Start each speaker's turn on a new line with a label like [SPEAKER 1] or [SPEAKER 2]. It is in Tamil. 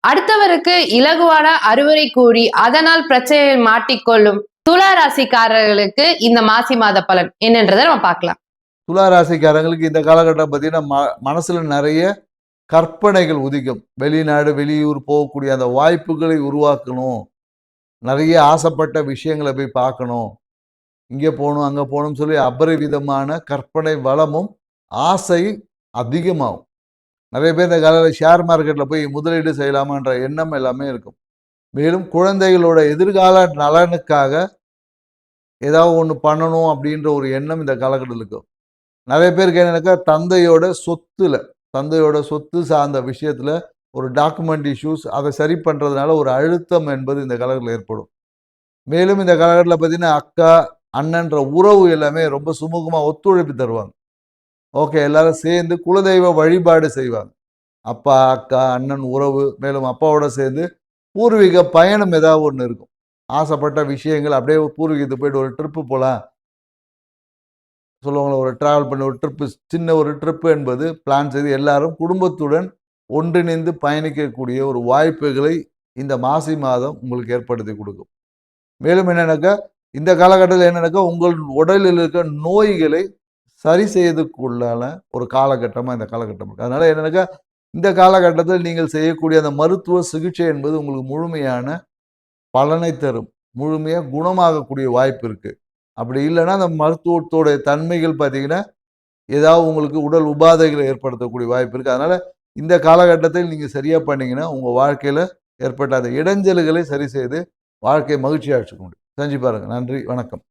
[SPEAKER 1] அடுத்தவருக்கு இலகுவான அறிவுரை கூறி அதனால் பிரச்சனையை மாட்டிக்கொள்ளும் துலா ராசிக்காரர்களுக்கு இந்த மாசி மாத பலன் என்னன்றதை நம்ம பார்க்கலாம்.
[SPEAKER 2] துலா ராசிக்காரங்களுக்கு இந்த காலகட்டம் பார்த்தீங்கன்னா மனசுல நிறைய கற்பனைகள் உதிக்கும். வெளிநாடு வெளியூர் போகக்கூடிய அந்த வாய்ப்புகளை உருவாக்கணும். நிறைய ஆசைப்பட்ட விஷயங்களை போய் பார்க்கணும். இங்கே போகணும் அங்கே போகணும்னு சொல்லி அபரிவிதமான கற்பனை வளமும் ஆசை அதிகமாகும். நிறைய பேர் இந்த காலையில் ஷேர் மார்க்கெட்டில் போய் முதலீடு செய்யலாமான்ற எண்ணம் எல்லாமே இருக்கும். மேலும் குழந்தைகளோட எதிர்கால நலனுக்காக ஏதாவது ஒன்று பண்ணணும் அப்படின்ற ஒரு எண்ணம் இந்த காலகட்டத்தில் இருக்கும். நிறைய பேருக்கு என்னன்னாக்கா தந்தையோட சொத்து சார்ந்த விஷயத்தில் ஒரு டாக்குமெண்ட் இஷ்யூஸ் அதை சரி பண்ணுறதுனால ஒரு அழுத்தம் என்பது இந்த காலகட்டத்தில் ஏற்படும். மேலும் இந்த காலகட்டத்தில் பார்த்தீங்கன்னா அக்கா அண்ணன்ற உறவு எல்லாமே ரொம்ப சுமூகமாக ஒத்துழைப்பு தருவாங்க. ஓகே, எல்லாரும் சேர்ந்து குலதெய்வ வழிபாடு செய்வாங்க. அப்பா அக்கா அண்ணன் உறவு, மேலும் அப்பாவோட சேர்ந்து பூர்வீக பயணம் ஏதாவது ஒன்று இருக்கும். ஆசைப்பட்ட விஷயங்கள் அப்படியே பூர்வீகத்துக்கு போயிட்டு ஒரு ட்ரிப்பு போகலாம் சொல்லுவாங்களே, ஒரு ட்ராவல் பண்ணி ஒரு ட்ரிப்பு, சின்ன ஒரு ட்ரிப்பு என்பது பிளான் செய்து எல்லாரும் குடும்பத்துடன் ஒன்றிணைந்து பயணிக்கக்கூடிய ஒரு வாய்ப்புகளை இந்த மாசி மாதம் உங்களுக்கு ஏற்படுத்தி கொடுக்கும். மேலும் என்னன்னாக்கா இந்த காலகட்டத்தில் என்னன்னாக்கா உங்கள் உடலில் இருக்க நோய்களை சரி செய்வதற்குள்ளான ஒரு காலகட்டமாக இந்த காலகட்டம் இருக்குது. அதனால என்னன்னாக்கா இந்த காலகட்டத்தில் நீங்கள் செய்யக்கூடிய அந்த மருத்துவ சிகிச்சை என்பது உங்களுக்கு முழுமையான பலனை தரும். முழுமையாக குணமாகக்கூடிய வாய்ப்பு இருக்குது. அப்படி இல்லைன்னா அந்த மருத்துவத்தோடைய தன்மைகள் பார்த்தீங்கன்னா ஏதாவது உங்களுக்கு உடல் உபாதைகளை ஏற்படுத்தக்கூடிய வாய்ப்பு இருக்குது. அதனால் இந்த காலகட்டத்தில் நீங்கள் சரியாக பண்ணிங்கன்னா உங்கள் வாழ்க்கையில் ஏற்பட்ட அந்த இடைஞ்சல்களை சரி செய்து வாழ்க்கையை மகிழ்ச்சியாக வச்சுக்க முடியும். செஞ்சு பாருங்கள். நன்றி, வணக்கம்.